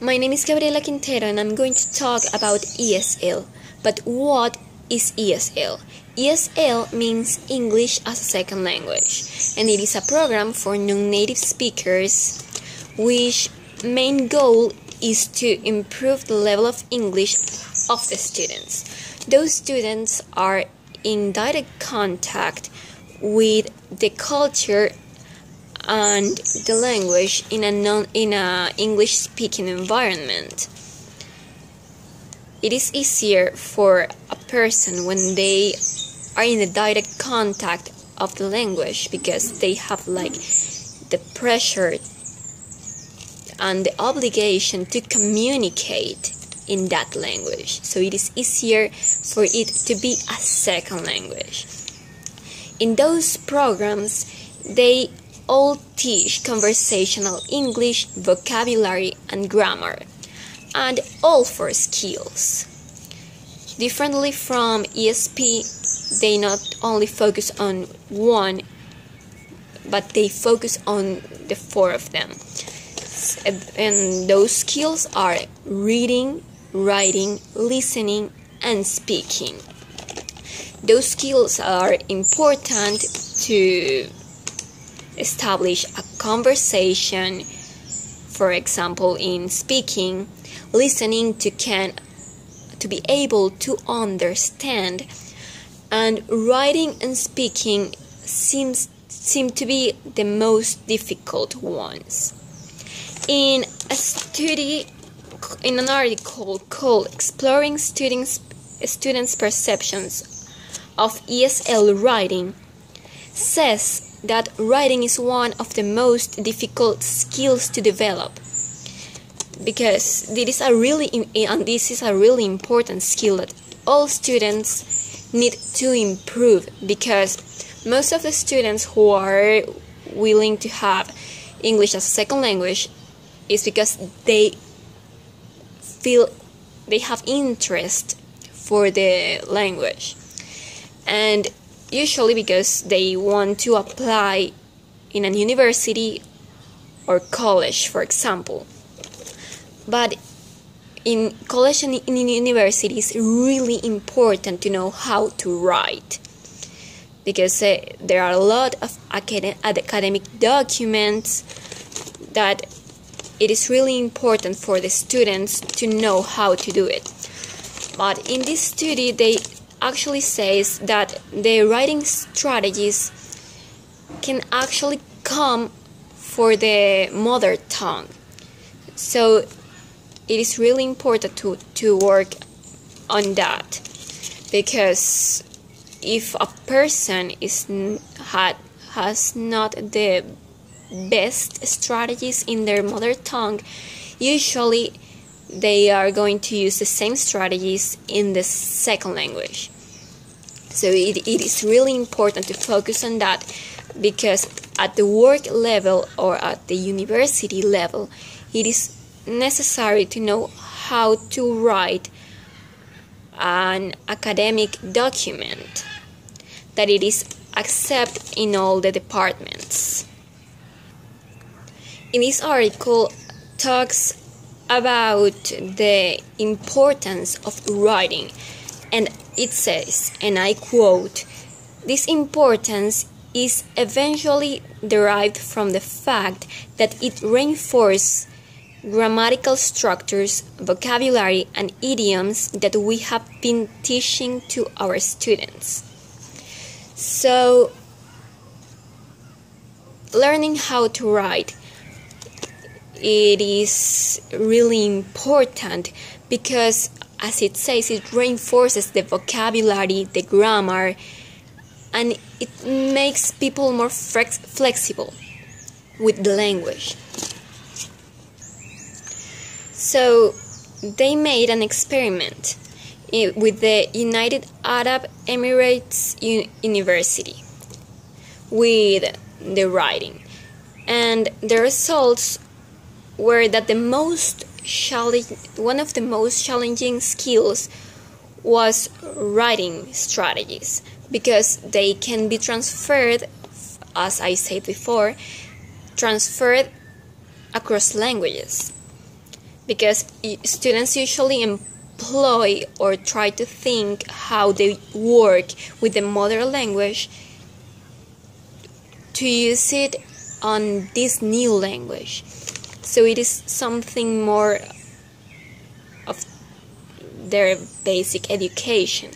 My name is Gabriela Quintero and I'm going to talk about ESL. But what is ESL? ESL means English as a Second Language, and it is a program for non-native speakers which main goal is to improve the level of English of the students. Those students are in direct contact with the culture and the language in a English-speaking environment. It is easier for a person when they are in a direct contact of the language because they have the pressure and the obligation to communicate in that language. So it is easier for it to be a second language. In those programs, they all teach conversational English, vocabulary, and grammar, and all for skills. Differently from ESP, they not only focus on one, but they focus on the four of them. And those skills are reading, writing, listening, and speaking. Those skills are important to establish a conversation, for example, in speaking, listening to be able to understand, and writing and speaking seem to be the most difficult ones. In an article called Exploring Students' Perceptions of ESL Writing, says that writing is one of the most difficult skills to develop because this is a really important skill that all students need to improve, because most of the students who are willing to have English as a second language is because they feel they have interest for the language, and usually because they want to apply in a university or college, for example. But in college and in university, it's really important to know how to write, because there are a lot of academic documents that it is really important for the students to know how to do it. But in this study, they actually says that the writing strategies can actually come for the mother tongue. So it is really important to work on that, because if a person has not the best strategies in their mother tongue, usually they are going to use the same strategies in the second language. So it is really important to focus on that, because at the work level or at the university level, it is necessary to know how to write an academic document that it is accepted in all the departments. In this article talks about the importance of writing, and it says, and I quote, "This importance is eventually derived from the fact that it reinforces grammatical structures, vocabulary, and idioms that we have been teaching to our students." So, learning how to write, it is really important because, as it says, it reinforces the vocabulary, the grammar, and it makes people more flexible with the language. So they made an experiment with the United Arab Emirates University with the writing, and the results were that one of the most challenging skills was writing strategies, because they can be transferred, as I said before, transferred across languages. because students usually employ or try to think how they work with the mother language to use it on this new language. So it is something more of their basic education.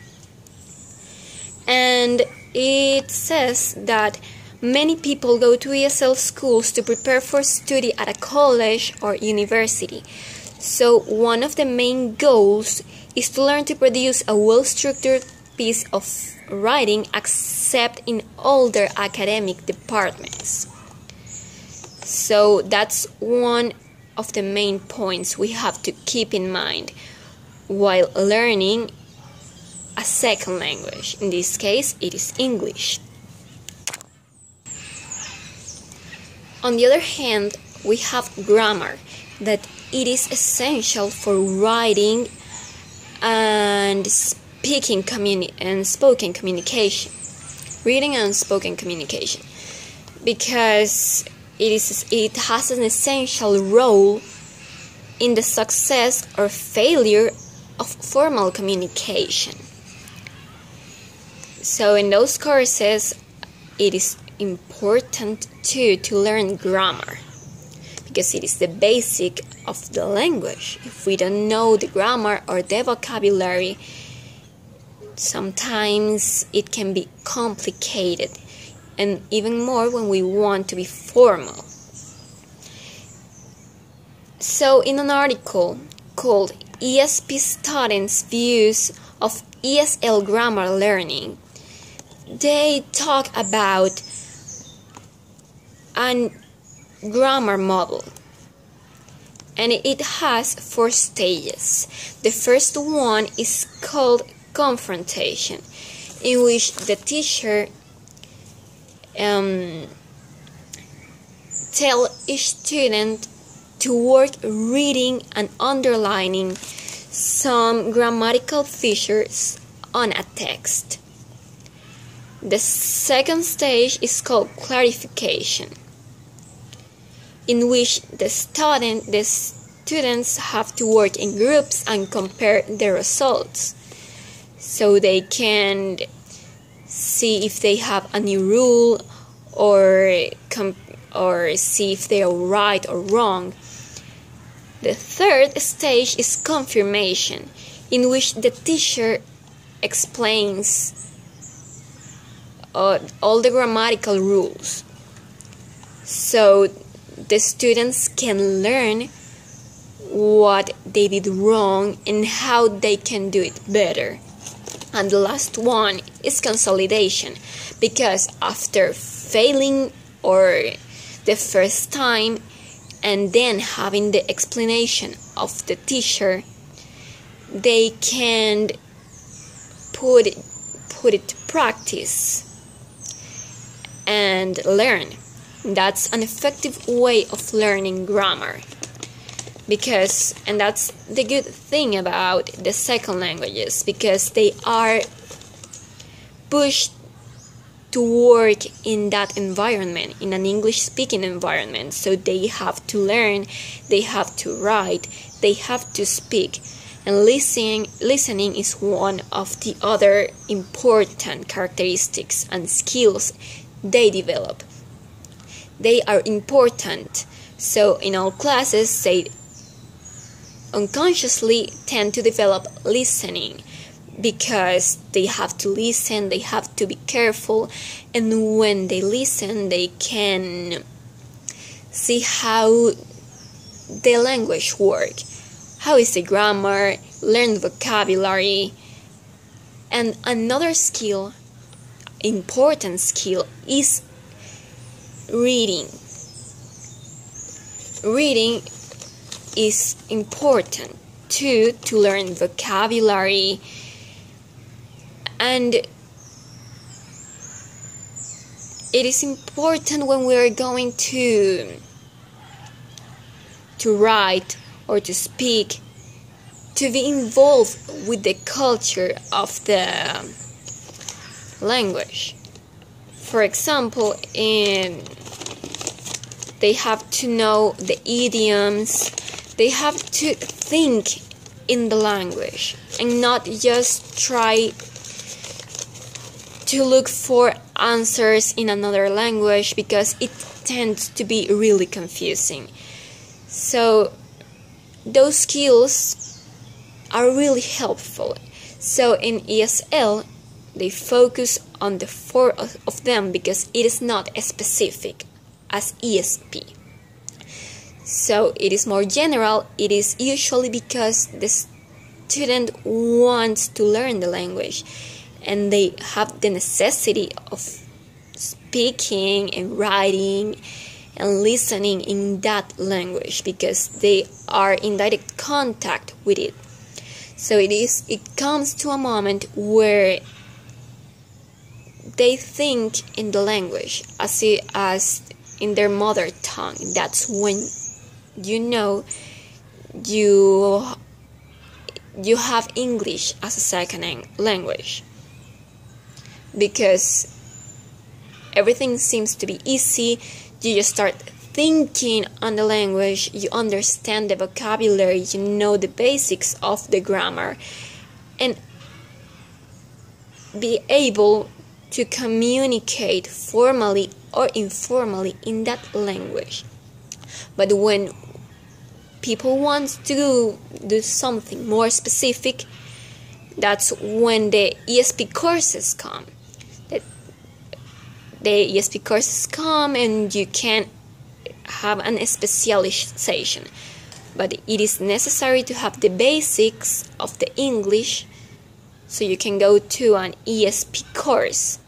And it says that many people go to ESL schools to prepare for study at a college or university. So one of the main goals is to learn to produce a well-structured piece of writing accepted in all their academic departments. So that's one of the main points we have to keep in mind while learning a second language. In this case, it is English. On the other hand, we have grammar, that it is essential for writing and spoken communication, reading and spoken communication, because it has an essential role in the success or failure of formal communication. So in those courses, it is important to learn grammar, because it is the basic of the language. If we don't know the grammar or the vocabulary, sometimes it can be complicated, and even more when we want to be formal. So in an article called ESP Students' Views of ESL Grammar Learning, they talk about a grammar model, and it has 4 stages. The first one is called confrontation, in which the teacher tell each student to work reading and underlining some grammatical features on a text. The second stage is called clarification, in which the students have to work in groups and compare the results, so they can see if they have a new rule or see if they are right or wrong. The third stage is confirmation, in which the teacher explains all the grammatical rules, so the students can learn what they did wrong and how they can do it better. And the last one is consolidation, because after failing or the first time and then having the explanation of the teacher, they can put it to practice and learn. That's an effective way of learning grammar, and that's the good thing about the second languages, because they are pushed to work in that environment, in an English-speaking environment. So they have to learn, they have to write, they have to speak, and listening is one of the other important characteristics and skills they develop. They are important, so in all classes they unconsciously tend to develop listening, because they have to listen, they have to be careful, and when they listen, they can see how the language works, how is the grammar, learn vocabulary. And another skill, important skill, is reading. Reading is important to learn vocabulary, and it is important when we are going to write or to speak, to be involved with the culture of the language. For example, they have to know the idioms, They have to think in the language and not just try to look for answers in another language, because it tends to be really confusing. So those skills are really helpful. So in ESL, they focus on the four of them because it is not as specific as ESP. So it is more general. It is usually because the student wants to learn the language and they have the necessity of speaking and writing and listening in that language because they are in direct contact with it. So it comes to a moment where they think in the language as in their mother tongue. That's when you know you have English as a second language, because everything seems to be easy. You just start thinking on the language, you understand the vocabulary, you know the basics of the grammar, and be able to communicate formally or informally in that language. But when people want to do something more specific, that's when the ESP courses come. The ESP courses come and you can have an specialization. But it is necessary to have the basics of the English so you can go to an ESP course.